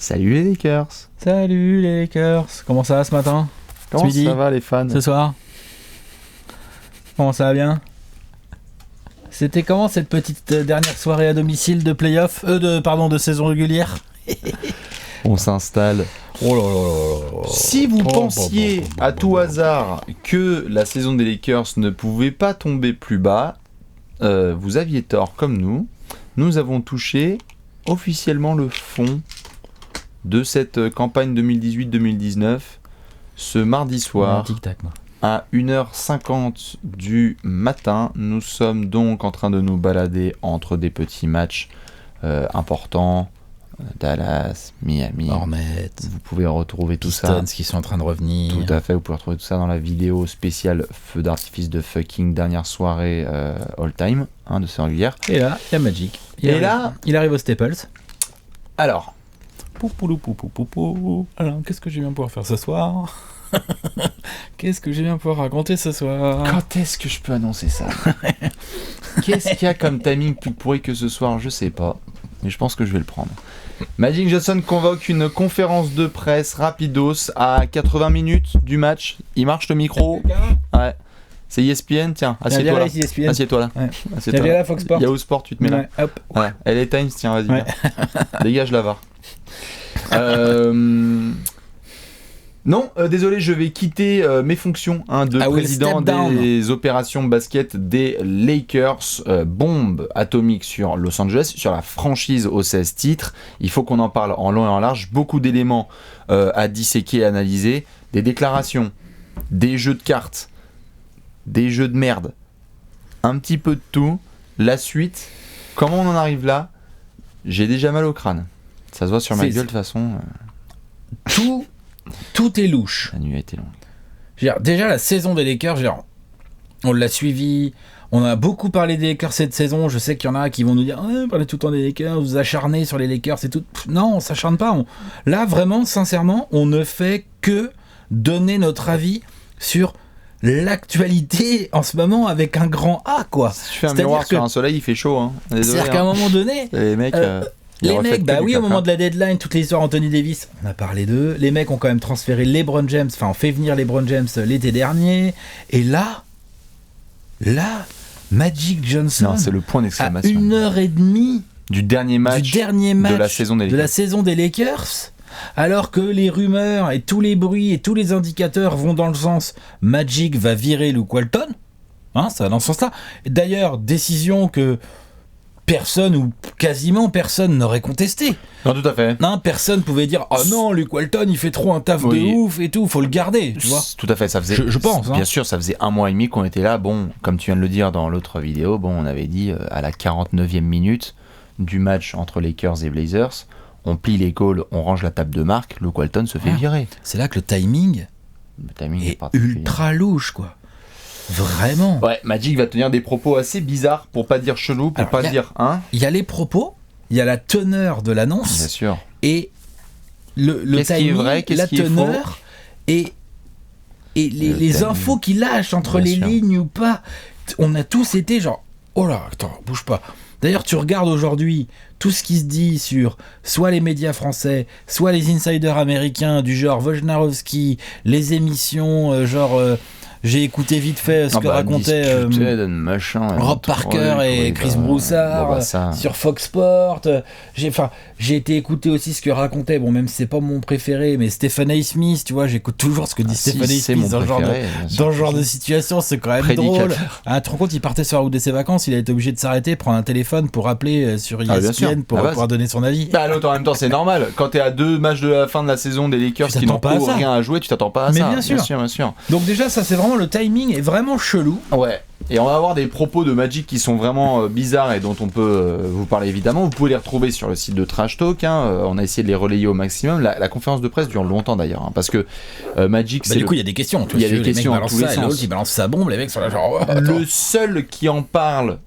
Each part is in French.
Salut les Lakers. Salut les Lakers. Comment ça va ce matin? Comment ça va les fans? Ce soir? Comment ça va bien? C'était comment cette petite dernière soirée à domicile de play-off? De saison régulière? On s'installe. Oh là là là. Si vous pensiez à tout hasard que la saison des Lakers ne pouvait pas tomber plus bas, vous aviez tort comme nous. Nous avons touché officiellement le fond de cette campagne 2018-2019 ce mardi soir à 1h50 du matin. Nous sommes donc en train de nous balader entre des petits matchs importants. Dallas, Miami, Hornets. Vous pouvez retrouver tout ça. Pistons qui sont en train de revenir. Tout à fait, vous pouvez retrouver tout ça dans la vidéo spéciale feu d'artifice de fucking dernière soirée all time de saison régulière. Et là, il y a Magic. Il arrive au Staples. Alors, alors, qu'est-ce que je viens pouvoir faire ce soir? Qu'est-ce que je viens pouvoir raconter ce soir? Quand est-ce que je peux annoncer ça? Qu'est-ce qu'il y a comme timing plus pourri que ce soir? Je sais pas, mais je pense que je vais le prendre. Magic Johnson convoque une conférence de presse rapidos à 80 minutes du match. Il marche le micro. Ouais. C'est ESPN, tiens, assieds-toi là. Assieds-toi là. Ouais. Assieds-toi là. Fox Sports. Yahoo Sport, tu te mets là. Ouais, hop. Ouais. LA Times, tiens, vas-y. Ouais. Dégage la VAR. Non, désolé, je vais quitter mes fonctions de président des opérations basket des Lakers. Bombe atomique sur Los Angeles, sur la franchise aux 16 titres. Il faut qu'on en parle en long et en large. Beaucoup d'éléments à disséquer et analyser. Des déclarations, des jeux de cartes, des jeux de merde, un petit peu de tout. La suite, comment on en arrive là? J'ai déjà mal au crâne. Ça se voit sur ma gueule de toute façon. Tout est louche. La nuit a été longue. Déjà, la saison des Lakers, on l'a suivi. On a beaucoup parlé des Lakers cette saison. Je sais qu'il y en a qui vont nous dire parlez tout le temps des Lakers, vous acharnez sur les Lakers et tout. Non, on s'acharne pas. Là, vraiment, sincèrement, on ne fait que donner notre avis sur l'actualité en ce moment avec un grand A, quoi. Si tu fais un miroir sur un soleil, il fait chaud. Hein. C'est-à-dire qu'à un moment donné... Les mecs... Les mecs, au moment de la deadline, toutes les histoires Anthony Davis, on a parlé d'eux. Les mecs ont quand même transféré LeBron James, on fait venir LeBron James l'été dernier. Et là, Magic Johnson, non, c'est le point d'exclamation. À 1h30 du dernier match de la saison des Lakers. Alors que les rumeurs et tous les bruits et tous les indicateurs vont dans le sens Magic va virer Luke Walton. Ça va dans ce sens-là. D'ailleurs, décision que personne ou quasiment personne n'aurait contesté. Non, tout à fait. Personne pouvait dire oh non, Luke Walton il fait trop un taf de ouf et tout, faut le garder, tu vois. Tout à fait, ça faisait. Je pense. Bien sûr, ça faisait 1 mois et demi qu'on était là. Bon, comme tu viens de le dire dans l'autre vidéo, on avait dit à la 49e minute du match entre Lakers et Blazers, on plie les calls, on range la table de marque, Luke Walton se fait virer. C'est là que le timing est ultra louche, quoi. Vraiment. Ouais, Magic va tenir des propos assez bizarres, pour pas dire chelou, pour pas dire Il y a les propos, il y a la teneur de l'annonce. Bien sûr. Et le timing, qui est vrai, la teneur et les infos qu'il lâche entre les lignes ou pas. On a tous été genre oh là, attends, bouge pas. D'ailleurs, tu regardes aujourd'hui tout ce qui se dit sur soit les médias français, soit les insiders américains du genre Wojnarowski, les émissions j'ai écouté vite fait ce que racontait Rob Parker et Chris Broussard sur Fox Sports. J'ai été écouter aussi ce que racontait, même si c'est pas mon préféré, mais Stephen A. Smith, tu vois, j'écoute toujours ce que dit Stephen A. Smith dans ce genre de situation, c'est quand même drôle. Tu te rends compte, il partait sur la route de ses vacances, il a été obligé de s'arrêter, prendre un téléphone pour appeler sur ESPN pour pouvoir donner son avis. L'autre en même temps, c'est normal. Quand t'es à 2 matchs de la fin de la saison des Lakers qui n'ont rien à jouer, tu t'attends pas à ça. Bien sûr. Donc déjà, ça c'est vraiment le timing est vraiment chelou. Ouais. Et on va avoir des propos de Magic qui sont vraiment bizarres et dont on peut vous parler évidemment. Vous pouvez les retrouver sur le site de Trash Talk. On a essayé de les relayer au maximum. La conférence de presse dure longtemps d'ailleurs, parce que Magic. Du coup, il y a des questions. Il y a des questions dans tous les sens. Il balance sa bombe, les mecs sont là genre. Le seul qui en parle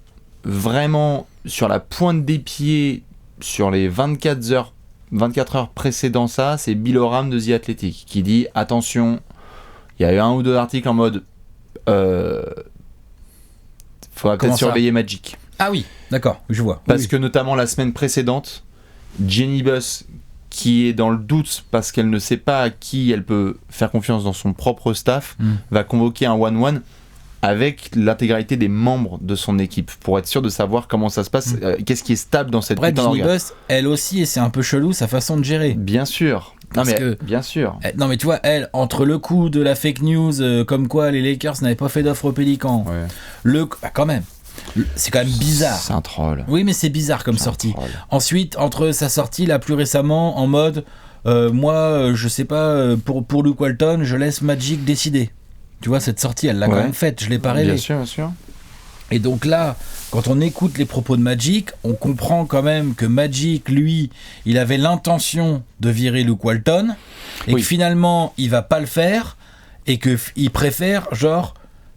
vraiment sur la pointe des pieds sur les 24 heures précédant ça, c'est Bill Oram de The Athletic qui dit attention. Il y a eu 1 ou 2 articles en mode faudra peut-être surveiller Magic. Ah oui, d'accord, je vois. Parce que notamment la semaine précédente, Jenny Buss, qui est dans le doute parce qu'elle ne sait pas à qui elle peut faire confiance dans son propre staff, va convoquer un one-one avec l'intégralité des membres de son équipe pour être sûr de savoir comment ça se passe, qu'est-ce qui est stable dans cette putain d'organe. Ginny Buss, elle aussi, et c'est un peu chelou sa façon de gérer. Bien sûr. Bien sûr. Non mais tu vois, elle, entre le coup de la fake news, comme quoi les Lakers n'avaient pas fait d'offre aux Pélicans, quand même. C'est quand même bizarre. C'est un troll. Oui, mais c'est bizarre comme sortie. Ensuite, entre sa sortie là plus récemment en mode je sais pas, pour Luke Walton, je laisse Magic décider. Tu vois, cette sortie, elle l'a quand même faite, je l'ai pas rêvé. Bien sûr, bien sûr. Et donc là, quand on écoute les propos de Magic, on comprend quand même que Magic, lui, il avait l'intention de virer Luke Walton, et que finalement, il va pas le faire, et qu'il préfère,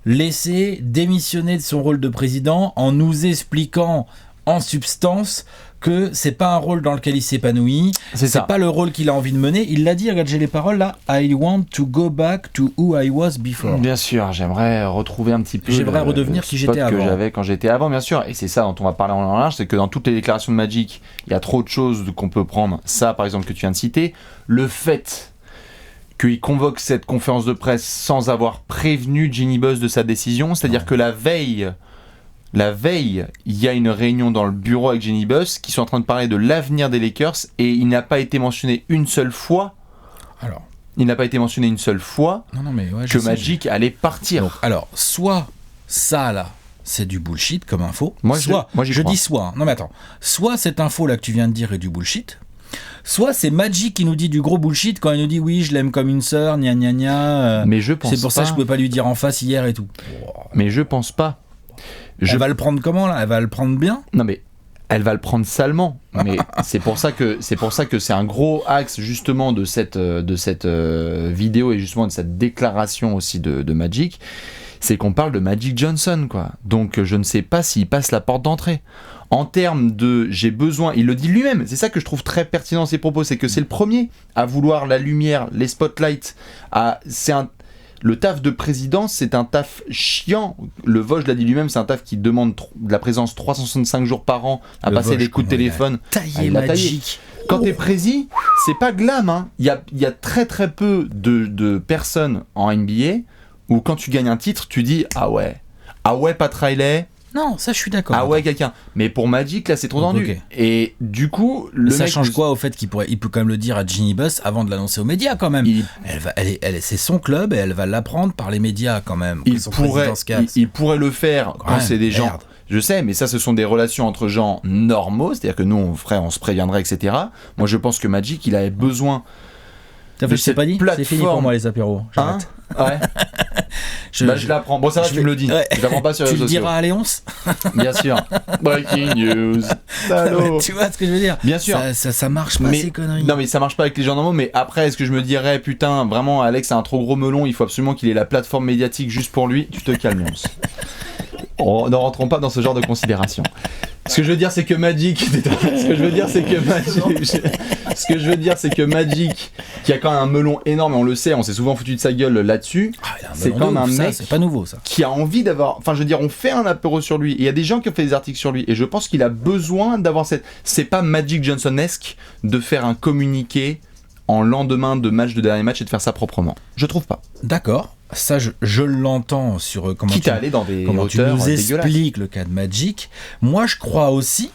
laisser démissionner de son rôle de président en nous expliquant en substance que c'est pas un rôle dans lequel il s'épanouit, c'est pas le rôle qu'il a envie de mener. Il l'a dit, regarde, j'ai les paroles là. I want to go back to who I was before. Bien sûr, j'aimerais retrouver un petit peu. J'aimerais redevenir qui j'étais avant. Que j'avais quand j'étais avant, bien sûr. Et c'est ça dont on va parler en large, c'est que dans toutes les déclarations de Magic, il y a trop de choses qu'on peut prendre. Ça, par exemple, que tu viens de citer, le fait qu'il convoque cette conférence de presse sans avoir prévenu Ginny Buss de sa décision, c'est-à-dire que la veille, il y a une réunion dans le bureau avec Ginny Buss qui sont en train de parler de l'avenir des Lakers et il n'a pas été mentionné une seule fois. Que Magic allait partir. Donc, alors, soit ça là, c'est du bullshit comme info. Soit cette info là que tu viens de dire est du bullshit. Soit c'est Magic qui nous dit du gros bullshit quand il nous dit oui, je l'aime comme une sœur, gna gna gna. Mais je pense c'est pour ça que je pouvais pas lui dire en face hier et tout. Mais je pense pas. Elle va le prendre comment là ? Elle va le prendre bien ? Non mais elle va le prendre salement. Mais c'est pour ça que c'est un gros axe justement de cette vidéo et justement de cette déclaration aussi de Magic, c'est qu'on parle de Magic Johnson quoi. Donc je ne sais pas s'il passe la porte d'entrée. En termes de j'ai besoin, il le dit lui-même, c'est ça que je trouve très pertinent dans ses propos, c'est que c'est le premier à vouloir la lumière, les spotlights, le taf de président, c'est un taf chiant. Le Vosges l'a dit lui-même, c'est un taf qui demande de la présence 365 jours par an, à passer des coups de téléphone. Il a taillé. Quand t'es prési, c'est pas glam. Hein. Il y a très très peu de personnes en NBA où quand tu gagnes un titre, tu dis ah ouais, Pat Riley. Non, ça je suis d'accord. Ah ouais, quelqu'un. Mais pour Magic, là, c'est trop tendu. Okay. Et du coup, ça change quoi au fait il peut quand même le dire à Ginny Buss avant de l'annoncer aux médias quand même. C'est son club et elle va l'apprendre par les médias quand même. Il pourrait le faire quand c'est des gens. Je sais, mais ça, ce sont des relations entre gens normaux, c'est-à-dire que nous, on se préviendrait, etc. Moi, je pense que Magic, il avait besoin. Je sais pas dit. C'est fini pour moi les apéros. J'arrête. Ouais. je l'apprends. Bon, ça va, tu me le dis. Ouais. Je l'apprends pas sur les réseaux sociaux. Tu le diras à Léonce. Bien sûr. Breaking news. Salaud. Tu vois ce que je veux dire ? Bien sûr. Ça marche pas ces conneries. Non, mais ça marche pas avec les gens normaux. Mais après, est-ce que je me dirais, putain, vraiment, Alex a un trop gros melon, il faut absolument qu'il ait la plateforme médiatique juste pour lui. Tu te calmes, Léonce. Ne rentrons pas dans ce genre de considération. Ce que je veux dire, c'est que Magic, qui a quand même un melon énorme, et on le sait, on s'est souvent foutu de sa gueule là-dessus. C'est quand même un mec c'est pas nouveau, ça. Qui a envie d'avoir. Enfin, je veux dire, on fait un apéro sur lui. Et il y a des gens qui ont fait des articles sur lui. Et je pense qu'il a besoin d'avoir cette. C'est pas Magic Johnson-esque de faire un communiqué en lendemain de match de dernier match et de faire ça proprement. Je trouve pas. D'accord. Ça, je l'entends sur comment tu nous expliques le cas de Magic. Moi, je crois aussi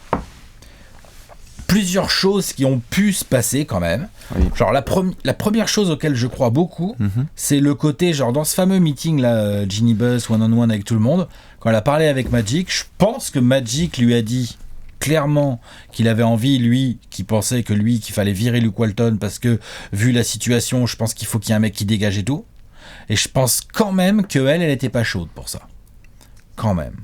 plusieurs choses qui ont pu se passer quand même. Oui. Genre la première chose auquel je crois beaucoup, c'est le côté genre dans ce fameux meeting là, Ginny Buss one-on-one avec tout le monde, quand elle a parlé avec Magic, je pense que Magic lui a dit clairement qu'il avait envie, lui, qui pensait que qu'il fallait virer Luke Walton parce que vu la situation, je pense qu'il faut qu'il y ait un mec qui dégage et tout. Et je pense quand même qu'elle était pas chaude pour ça. Quand même.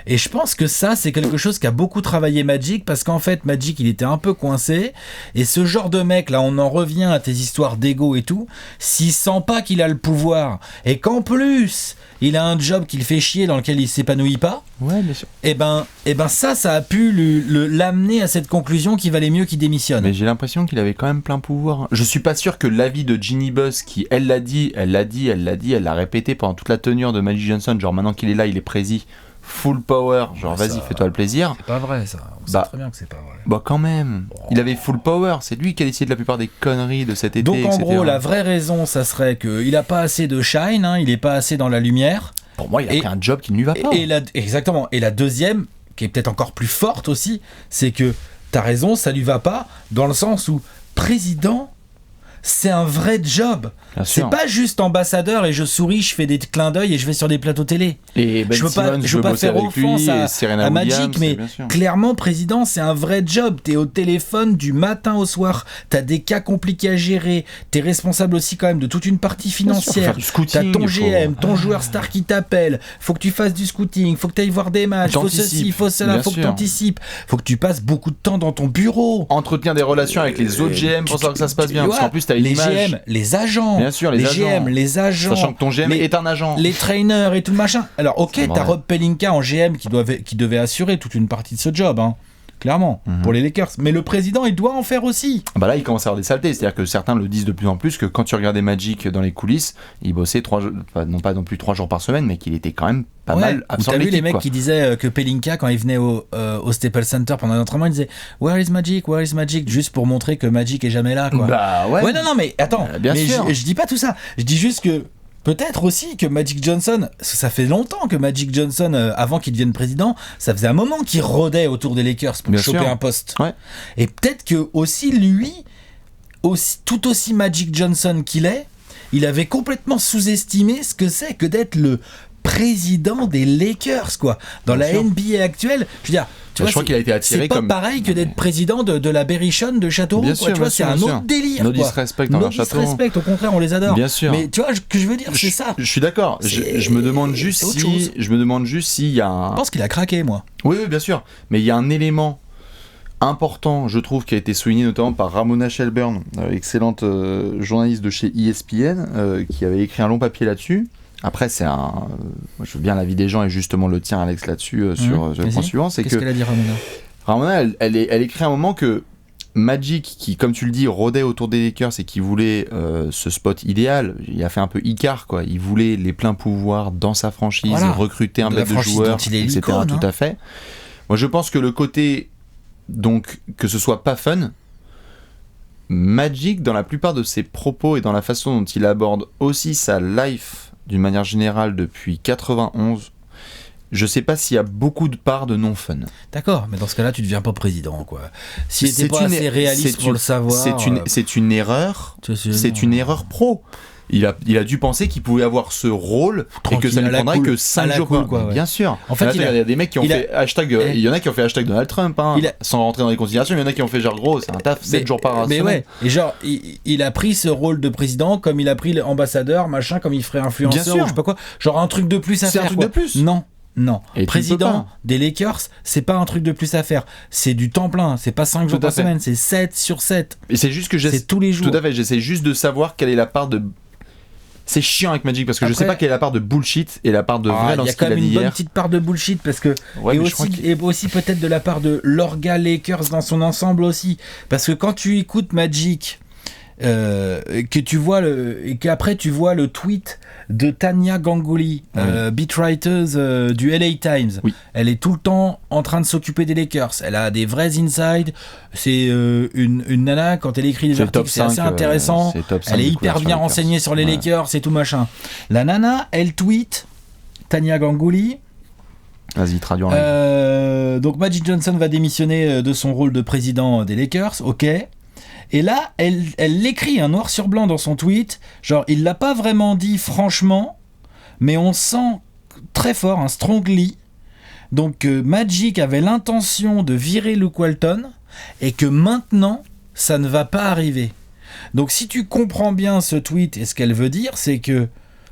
Et je pense que ça, c'est quelque chose qu'a beaucoup travaillé Magic, parce qu'en fait, Magic, il était un peu coincé, et ce genre de mec, là, on en revient à tes histoires d'ego et tout, s'il sent pas qu'il a le pouvoir, et qu'en plus, il a un job qui le fait chier, dans lequel il s'épanouit pas, ouais, bien sûr. Et ben ça a pu l'amener à cette conclusion qu'il valait mieux qu'il démissionne. Mais j'ai l'impression qu'il avait quand même plein pouvoir. Je suis pas sûr que l'avis de Ginny Buss, qui, elle l'a répété pendant toute la tenure de Magic Johnson, genre maintenant qu'il est là, il est prési, full power, genre Ouais, vas-y, ça- fais-toi le plaisir. C'est pas vrai, ça. On sait très bien que c'est pas vrai. Bah quand même, il avait full power, c'est lui qui a décidé de la plupart des conneries de cet été, Donc en etc. gros, la vraie raison, ça serait qu'il a pas assez de shine, hein, il est pas assez dans la lumière. Pour moi, il a pris un job qui ne lui va pas. Exactement. Et la deuxième, qui est peut-être encore plus forte aussi, c'est que t'as raison, ça lui va pas, dans le sens où président, c'est un vrai job. Bien C'est sûr. pas juste ambassadeur et je souris, je fais des clins d'œil et je vais sur des plateaux télé. Et Ben je veux Simmons, pas bosser faire avec lui, offense et Serena à Williams, Magic, mais bien sûr. clairement, président, c'est un vrai job. T'es au téléphone du matin au soir, t'as des cas compliqués à gérer, t'es responsable aussi quand même de toute une partie Bien sûr, faut financière. faire du scouting, T'as ton faut- GM, ton joueur star qui t'appelle, faut que tu fasses du scouting, faut que t'ailles voir des matchs, faut T'anticipes, ceci, faut cela, bien faut que sûr. t'anticipes, faut que tu passes beaucoup de temps dans ton bureau. Entretenir des relations avec les autres GM pour savoir que ça se passe bien, parce qu'en plus t'as une les image. GM, les agents, Bien sûr, les agents. GM, les agents, Sachant que ton GM les- est un agent. les trainers et tout le machin. Alors ok, C'est t'as vrai. Rob Pelinka en GM qui devait assurer toute une partie de ce job, hein, clairement, pour les Lakers. Mais le président, il doit en faire aussi. Bah là, il commence à avoir des saletés. C'est-à-dire que certains le disent de plus en plus que quand tu regardais Magic dans les coulisses, il bossait non pas non plus 3 jours par semaine, mais qu'il était quand même pas Ouais. mal Ou absent t'as de vu les l'équipe, mecs quoi. qui disaient que Pelinka, quand il venait au Staples Center pendant l'entraînement, il disait Where is Magic? Where is Magic? Juste pour montrer que Magic est jamais là, quoi. Bah ouais. Ouais, non, mais attends. Bien mais sûr. je dis pas tout ça. Je dis juste que peut-être aussi que Magic Johnson, ça fait longtemps que Magic Johnson, avant qu'il devienne président, ça faisait un moment qu'il rôdait autour des Lakers pour Bien choper sûr. un poste. Ouais. Et peut-être que aussi lui, tout aussi Magic Johnson qu'il est, il avait complètement sous-estimé ce que c'est que d'être le président des Lakers, quoi. Dans Bien la sûr. NBA actuelle, je veux dire, tu Je vois, crois qu'il a été attiré c'est pas comme- pareil que d'être président de la Berrichonne de Châteauroux, Bien quoi. sûr, Tu vois, bien c'est sûr, un bien autre sûr. délire, No quoi. disrespect envers Châteauroux. disrespect, au contraire, on les adore. Bien sûr. Mais tu vois, ce que je veux dire, c'est ça. Je suis d'accord. Je me demande juste c'est autre chose. s'il y a un. Je pense qu'il a craqué, moi. Oui, bien sûr. Mais il y a un élément important, je trouve, qui a été souligné notamment par Ramona Shelburne, excellente journaliste de chez ESPN, qui avait écrit un long papier là-dessus. Après, moi, je veux bien l'avis des gens et justement le tien, Alex, là-dessus, sur le point Vas-y. suivant. C'est Qu'est-ce que qu'elle a dit, Ramona? Ramona, elle écrit à un moment que Magic, qui, comme tu le dis, rôdait autour des Lakers et qui voulait ce spot idéal, il a fait un peu Icar, quoi. Il voulait les pleins pouvoirs dans sa franchise, Voilà. recruter un De la bête de franchise joueurs, dont il est etc. l'icône, Tout hein. à fait. Moi, je pense que le côté, donc, que ce soit pas fun, Magic, dans la plupart de ses propos et dans la façon dont il aborde aussi sa life d'une manière générale depuis 91, je sais pas s'il y a beaucoup de parts de non-fun. D'accord, mais dans ce cas-là, tu deviens pas président, quoi. S'il C'est était pas une- assez réaliste c'est pour une- le savoir... C'est une erreur. C'est une erreur pro. Il a dû penser qu'il pouvait avoir ce rôle et que ça Tranquille, ne à la prendrait cool. que À 5 la jours. cool, quoi, ouais. Bien sûr. En fait, Là, il y a des mecs qui ont il a- fait hashtag. Il y en a qui ont fait hashtag Donald Trump, hein, sans rentrer dans les considérations. Il y en a qui ont fait genre gros, c'est un taf 7 jours par Mais semaine. ouais, et genre, il a pris ce rôle de président comme il a pris l'ambassadeur, machin, comme il ferait Bien influenceur sûr. ou je sais pas quoi. Genre un truc de plus à C'est un faire. truc quoi. de plus. Non. Et tu peux Président pas. des Lakers, c'est pas un truc de plus à faire. C'est du temps plein. C'est pas 5 jours Tout à par fait. semaine, c'est 7 sur 7. Et c'est juste que C'est tous les jours. Tout à fait, j'essaie juste de savoir quelle est la part de. C'est chiant avec Magic parce que je Après- sais pas quelle est la part de bullshit et la part de vrai Il dans y a ce quand qu'il a même dit une bonne hier. petite part de bullshit parce que Ouais, et, mais je crois aussi, et aussi peut-être de la part de l'orga Lakers dans son ensemble aussi parce que quand tu écoutes Magic que tu vois et qu'après tu vois le tweet de Tanya Ganguly, beatwriter du LA Times. Oui. Elle est tout le temps en train de s'occuper des Lakers. Elle a des vrais insides. C'est une nana, quand elle écrit des C'est le top articles, c'est assez 5, intéressant. c'est top 5 Elle est des hyper couvertures bien Lakers. renseignée sur les Ouais. Lakers et tout machin. La nana, elle tweet, Tanya Ganguly. Vas-y, traduis en live. Donc Magic Johnson va démissionner de son rôle de président des Lakers, ok. Et là, elle l'écrit noir sur blanc dans son tweet, genre il l'a pas vraiment dit franchement, mais on sent très fort, un strongly, donc Magic avait l'intention de virer Luke Walton, et que maintenant, ça ne va pas arriver. Donc si tu comprends bien ce tweet et ce qu'elle veut dire, c'est que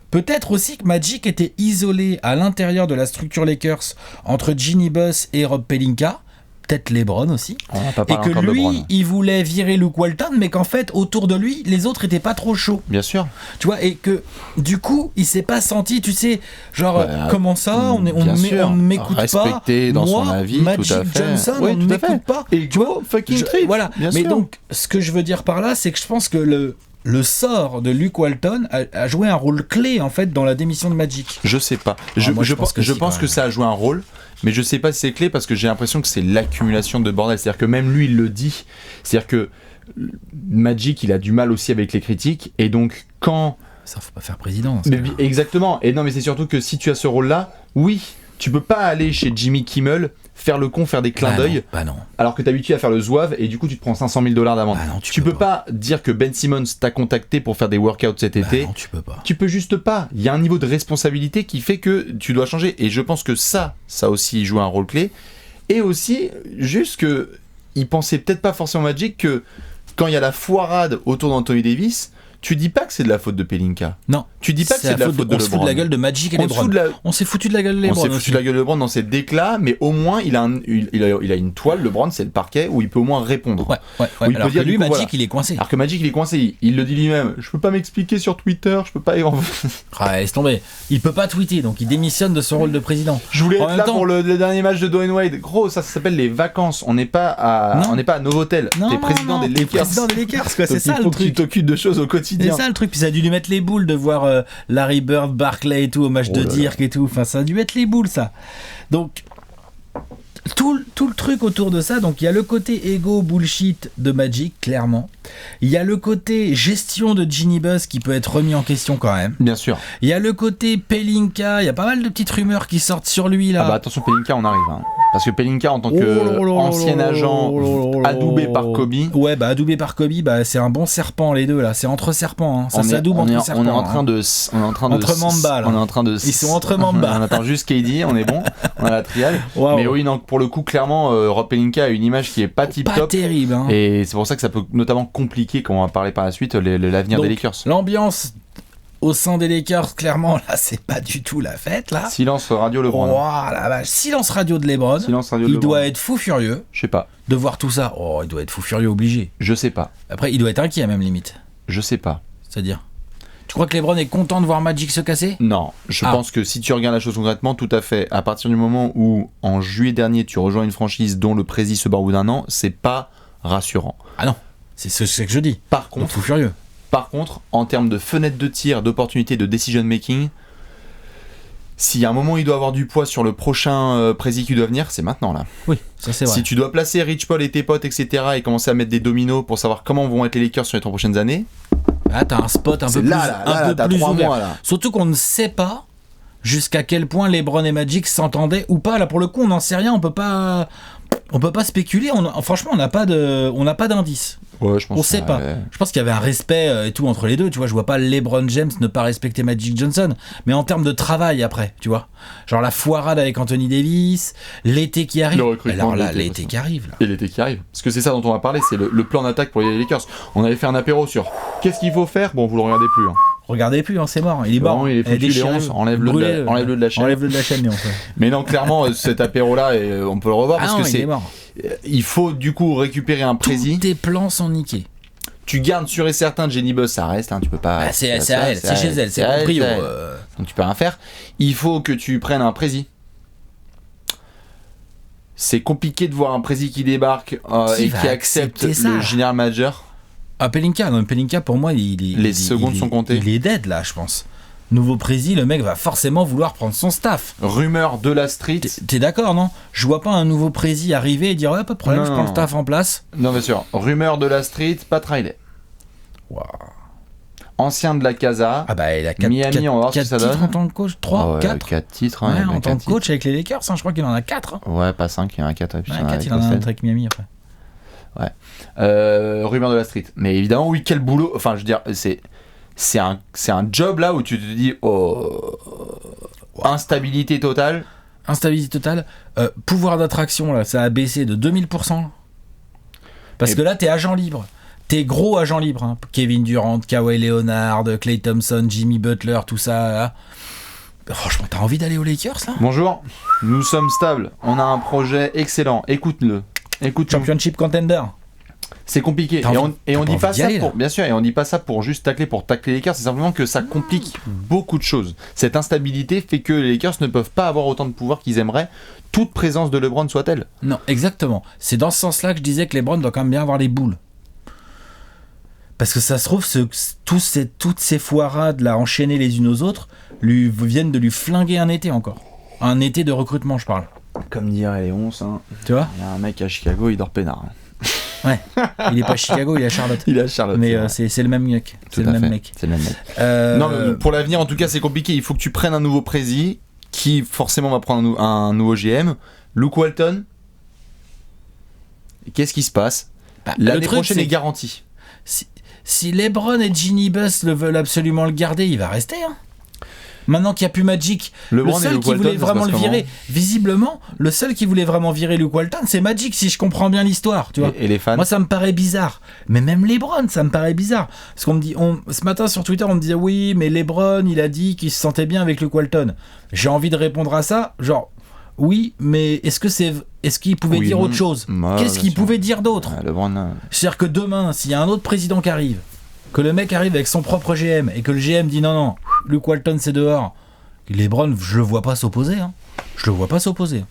peut-être aussi que Magic était isolé à l'intérieur de la structure Lakers entre Ginny Buss et Rob Pelinka, peut-être LeBron aussi, On n'a pas et parlé que encore de lui, LeBron. il voulait virer Luke Walton, mais qu'en fait, autour de lui, les autres étaient pas trop chauds. Bien sûr. Tu vois, et que du coup, il s'est pas senti, tu sais, genre, Bah, comment ça, on bien sûr. ne m'écoute pas. Respecté dans Moi, son avis, Magic tout à fait. Johnson, Oui, on ne tout à fait. m'écoute pas. Et tu vois, fucking trip, voilà. bien Mais sûr. donc, ce que je veux dire par là, c'est que je pense que le sort de Luke Walton a joué un rôle clé en fait dans la démission de Magic. Je sais pas. Je pense que ça a joué un rôle, mais je sais pas si c'est clé parce que j'ai l'impression que c'est l'accumulation de bordel. C'est-à-dire que même lui, il le dit. C'est-à-dire que Magic, il a du mal aussi avec les critiques, et donc quand... Ça, faut pas faire président. Mais, exactement. Et non, mais c'est surtout que si tu as ce rôle-là, oui, tu peux pas aller chez Jimmy Kimmel, faire le con, faire des clins d'œil, alors que t'es habitué à faire le zouave, et du coup tu te prends $500 000 d'amende. Tu peux pas dire que Ben Simmons t'a contacté pour faire des workouts cet été. Non, tu peux pas. Tu peux juste pas. Il y a un niveau de responsabilité qui fait que tu dois changer. Et je pense que ça aussi joue un rôle clé. Et aussi, juste que il pensait peut-être pas forcément Magic que quand il y a la foirade autour d'Anthony Davis, tu dis pas que c'est de la faute de Pelinka. Non. Tu dis pas que c'est de la faute de LeBron. On se fout de la gueule de Magic et LeBron. On s'est foutu de la gueule de LeBron. On s'est foutu de la gueule de LeBron dans ses déclats, mais au moins il a une toile, LeBron, c'est le parquet où il peut au moins répondre. Ouais. Alors que lui, Magic, il est coincé. Alors que Magic, il est coincé. Il le dit lui-même. Je peux pas m'expliquer sur Twitter, je peux pas. Laisse tomber. Il peut pas tweeter, donc il démissionne de son rôle de président. Je voulais être là pour le dernier match de Dwayne Wade. Gros, ça s'appelle les vacances. On n'est pas à Novotel. T'es président des Lakers. Président des Lakers, quoi. C'est ça le truc. Il faut que tu t'occupes de choses au quotidien. C'est ça le truc. Puis ça a dû lui mettre les boules de voir Larry Bird, Barkley et tout au match de Dirk et tout. Enfin, ça a dû mettre les boules, ça. Donc, tout le truc autour de ça. Donc, il y a le côté ego bullshit de Magic, clairement. Il y a le côté gestion de Jeanie Buss qui peut être remis en question quand même. Bien sûr. Il y a le côté Pelinka. Il y a pas mal de petites rumeurs qui sortent sur lui là. Ah bah attention, Pelinka, on arrive. Parce que Pelinka, en tant qu'ancien agent adoubé par Kobe. Ouais, bah adoubé par Kobe, bah c'est un bon serpent les deux là. C'est entre serpents. Hein. Ça s'adoube entre serpents. On est en train de. Entre Mamba là. On est en train de. Ils sont entre Mamba. On attend juste KD, on est bon. On a la triade. Wow. Mais oui, non, pour le coup, clairement, Rob Pelinka a une image qui est pas tip top. Pas terrible. Hein. Et c'est pour ça que ça peut notamment compliquer, comme on va parler par la suite, l'avenir des Lakers. L'ambiance au sein des Lakers, clairement, là, c'est pas du tout la fête, là. Silence radio LeBron. Oh la vache, silence radio de LeBron. Il doit être fou furieux. Je sais pas. De voir tout ça. Oh, il doit être fou furieux obligé. Je sais pas. Après, il doit être inquiet, même limite. Je sais pas. C'est-à-dire, tu crois que LeBron est content de voir Magic se casser ? Non, je pense que si tu regardes la chose concrètement, tout à fait. À partir du moment où, en juillet dernier, tu rejoins une franchise dont le président se barre au bout d'un an, c'est pas rassurant. Ah non, c'est ce que je dis. Par contre, fou furieux. Par contre, en termes de fenêtre de tir, d'opportunité, de decision making, s'il y a un moment où il doit avoir du poids sur le prochain président qui doit venir, c'est maintenant là. Oui, ça c'est vrai. Si tu dois placer Rich Paul et tes potes, etc., et commencer à mettre des dominos pour savoir comment vont être les Lakers sur les 3 prochaines années. Ah, t'as un spot un peu plus ouvert. Mois, là. Surtout qu'on ne sait pas jusqu'à quel point LeBron et Magic s'entendaient ou pas. Là, pour le coup, on n'en sait rien. On peut pas spéculer. Franchement, on n'a pas d'indice. Ouais, je pense. On sait pas. Ouais. Je pense qu'il y avait un respect et tout entre les deux. Tu vois, je vois pas LeBron James ne pas respecter Magic Johnson. Mais en termes de travail après, tu vois, genre la foirade avec Anthony Davis, l'été qui arrive. Alors là, l'été qui arrive. Là. Et l'été qui arrive. Parce que c'est ça dont on va parler, c'est le plan d'attaque pour les Lakers. On avait fait un apéro sur qu'est-ce qu'il faut faire. Bon, vous le regardez plus. Hein. Regardez plus, hein, c'est mort. Il est mort. Non, il est foutu, Léonce. Enlève-le de la chaîne. Enlève-le de la chaîne, Léonce. Mais non, clairement, cet apéro-là, on peut le revoir parce que c'est. Il est mort. Il faut du coup récupérer un prési. Tous tes plans sont niqués. Tu gardes sûr et certain Jenny Buss, ça reste, hein, tu peux pas. C'est elle, c'est chez elle, c'est proprio. Donc tu peux rien faire. Il faut que tu prennes un prési. C'est compliqué de voir un prési qui débarque et qui accepte le général manager. Ah, Pelinka, non, Pelinka pour moi, les secondes sont comptées. Il est dead là, je pense. Nouveau prési, le mec va forcément vouloir prendre son staff. Rumeur de la street. T'es d'accord, non ? Je vois pas un nouveau prési arriver et dire ouais, pas de problème, je prends le staff en place. Non, bien sûr. Rumeur de la street, Pat Riley. Wow. Ancien de la Casa. Ah bah, il a 4 Miami, on va voir ce que ça donne. 4 titres en tant que coach, 3, 4 4 titres, hein, en tant que coach avec les Lakers, hein, je crois qu'il en a 4. Hein. Ouais, pas 5, il y en a 4. Il en a un avec Miami après. Ouais. Rumeur de la street. Mais évidemment, oui, quel boulot. Enfin, je veux dire, c'est un job là où tu te dis instabilité totale. Instabilité totale. Pouvoir d'attraction là, ça a baissé de 2000%. Parce que là, t'es agent libre. T'es gros agent libre. Hein. Kevin Durant, Kawhi Leonard, Klay Thompson, Jimmy Butler, tout ça. Là. Franchement, t'as envie d'aller aux Lakers là ? Bonjour, nous sommes stables. On a un projet excellent. Écoute-le. Championship contender. C'est compliqué et on dit pas ça pour, bien sûr, et on dit pas ça pour juste tacler les Lakers, c'est simplement que ça complique beaucoup de choses. Cette instabilité fait que les Lakers ne peuvent pas avoir autant de pouvoir qu'ils aimeraient, toute présence de LeBron soit-elle. Non, exactement. C'est dans ce sens-là que je disais que LeBron doit quand même bien avoir les boules. Parce que ça se trouve, toutes ces foirades là, enchaînées les unes aux autres, viennent de lui flinguer un été encore. Un été de recrutement, je parle. Comme dirait Léon, hein. Tu vois ? Il y a un mec à Chicago, il dort peinard. Ouais, il est pas à Chicago, il est à Charlotte. Il est à Charlotte. Mais c'est le même mec. C'est le même mec. Non, pour l'avenir, en tout cas, c'est compliqué. Il faut que tu prennes un nouveau président qui, forcément, va prendre un nouveau GM. Luke Walton. Qu'est-ce qui se passe ? L'année prochaine est garantie. Si LeBron et Ginny Buss veulent absolument le garder, il va rester. Hein. Maintenant qu'il n'y a plus Magic, le seul qui voulait vraiment le virer, visiblement, le seul qui voulait vraiment virer Luke Walton, c'est Magic, si je comprends bien l'histoire. Tu vois. Et les fans ? Moi, ça me paraît bizarre. Mais même LeBron, ça me paraît bizarre. Parce qu'on me dit, ce matin sur Twitter, on me disait oui, mais LeBron, il a dit qu'il se sentait bien avec Luke Walton. J'ai envie de répondre à ça, genre. Oui, mais est-ce qu'il pouvait dire autre chose ? Qu'est-ce qu'il pouvait dire d'autre ? C'est-à-dire que demain, s'il y a un autre président qui arrive, que le mec arrive avec son propre GM et que le GM dit non, Luke Walton c'est dehors, LeBron, je le vois pas s'opposer. Hein. Je le vois pas s'opposer.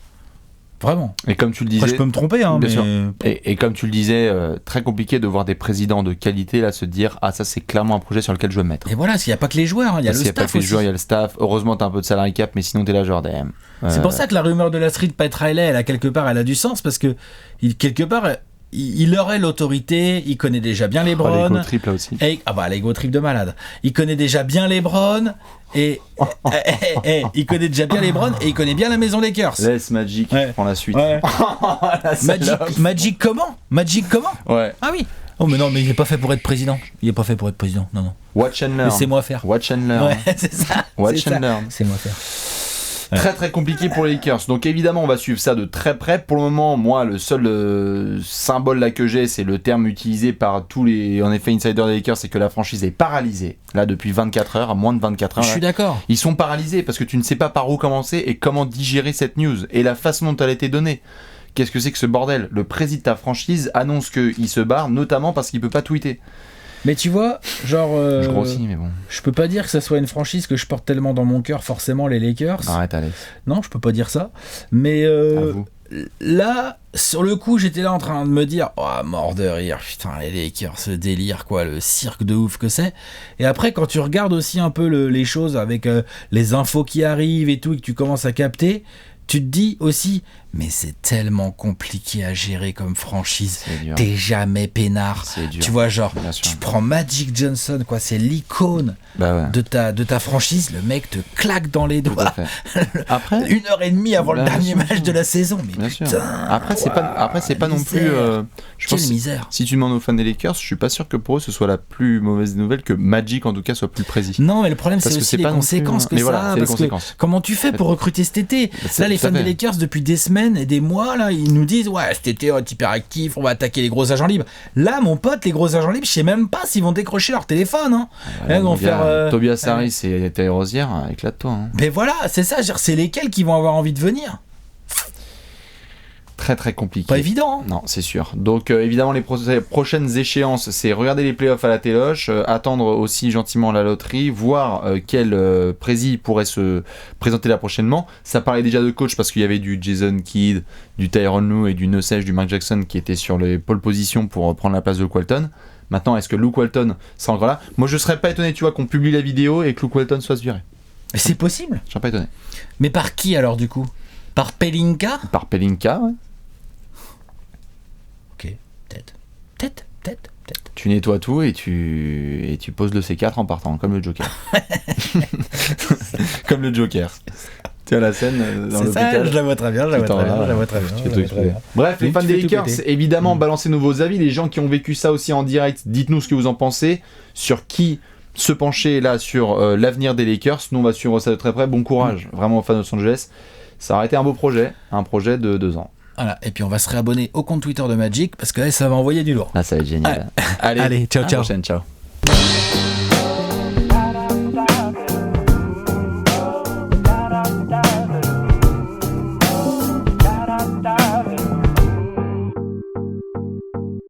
Vraiment. Et comme tu le disais, après, je peux me tromper, hein, bien mais... sûr. Et comme tu le disais, très compliqué de voir des présidents de qualité là se dire ça c'est clairement un projet sur lequel je veux me mettre. Et voilà, s'il n'y a pas que les joueurs, il y a le staff. S'il n'y a pas que les joueurs, il y a le staff. Heureusement, t'as un peu de salary cap, mais sinon t'es là genre damn. C'est pour ça que la rumeur de la street Pat Riley, elle a du sens parce que quelque part. Il aurait l'autorité, il connaît déjà bien LeBron. L'ego trip là aussi. L'ego trip de malade. Il connaît déjà bien LeBron et il connaît déjà bien LeBron et il connaît bien la maison Lakers. Laisse Magic prendre la suite. Ouais. Magic comment ? Ouais. Ah oui. Oh mais non, mais il est pas fait pour être président. Non. Watch and learn. Laissez-moi faire. Watch and learn. Ouais, c'est ça. Watch and learn. Laissez-moi faire. Très très compliqué pour les Lakers. Donc évidemment on va suivre ça de très près. Pour le moment, moi le seul symbole là que j'ai, c'est le terme utilisé par tous les insiders des Lakers, c'est que la franchise est paralysée. Là depuis 24 heures, à moins de 24 heures. Je suis d'accord. Ils sont paralysés parce que tu ne sais pas par où commencer et comment digérer cette news et la façon dont elle a été donnée. Qu'est-ce que c'est que ce bordel ? Le président de ta franchise annonce qu'il se barre, notamment parce qu'il peut pas tweeter. Mais tu vois, genre... je grossis, mais bon. Je peux pas dire que ça soit une franchise que je porte tellement dans mon cœur, forcément, les Lakers. Arrête, Alex. Non, je peux pas dire ça. Mais là, sur le coup, j'étais là en train de me dire « Oh, mort de rire, putain, les Lakers, ce délire, quoi, le cirque de ouf que c'est. » Et après, quand tu regardes aussi un peu les choses avec les infos qui arrivent et tout, et que tu commences à capter, tu te dis aussi... Mais c'est tellement compliqué à gérer comme franchise. T'es jamais peinard. Tu vois, genre, tu prends Magic Johnson, quoi, c'est l'icône de ta franchise. Le mec te claque dans les doigts. Après, 1h30 avant le dernier match de la saison. Mais putain. Après, c'est pas non plus. Je pense misère. Si tu demandes aux fans des Lakers, je suis pas sûr que pour eux ce soit la plus mauvaise nouvelle que Magic en tout cas soit plus précis. Non, mais le problème c'est aussi les conséquences que ça a. Parce que comment tu fais pour recruter cet été ? Là, les fans des Lakers depuis des semaines et des mois là, ils nous disent ouais cet été on va être hyper actif, on va attaquer les gros agents libres. Là mon pote, les gros agents libres, je sais même pas s'ils vont décrocher leur téléphone hein. Là, vont faire Tobias Harris et Terry Rozier, éclate-toi hein. Mais voilà, c'est ça, c'est lesquels qui vont avoir envie de venir. Très très compliqué. Pas évident. Non, c'est sûr. Donc évidemment les prochaines échéances, c'est regarder les playoffs à la téloche, attendre aussi gentiment la loterie, voir quel prési pourrait se présenter là prochainement. Ça parlait déjà de coach parce qu'il y avait du Jason Kidd, du Tyronn Lue et du Nosage, du Mark Jackson qui étaient sur les pole positions pour prendre la place de Luke Walton. Maintenant, est-ce que Luke Walton sera encore là ? Moi je serais pas étonné, tu vois, qu'on publie la vidéo et que Luke Walton soit viré. Mais c'est possible. Je serais pas étonné. Mais par qui alors du coup ? Par Pelinka ? Par Pelinka, ouais. Peut-être. Tu nettoies tout et tu poses le C4 en partant, comme le Joker. Comme le Joker. Tu as la scène dans l'hôpital. Ça, je la vois très bien, Bref, les fans des Lakers, évidemment, balancez-nous vos avis. Les gens qui ont vécu ça aussi en direct, dites-nous ce que vous en pensez. Sur qui se pencher là sur l'avenir des Lakers. Nous, on va suivre ça de très près. Bon courage, vraiment aux fans de Los Angeles. Ça aurait été un beau projet, un projet de 2 ans. Voilà, et puis on va se réabonner au compte Twitter de Magic parce que là, ça va envoyer du lourd. Là, ça va être génial. Allez, ciao. À la prochaine, ciao.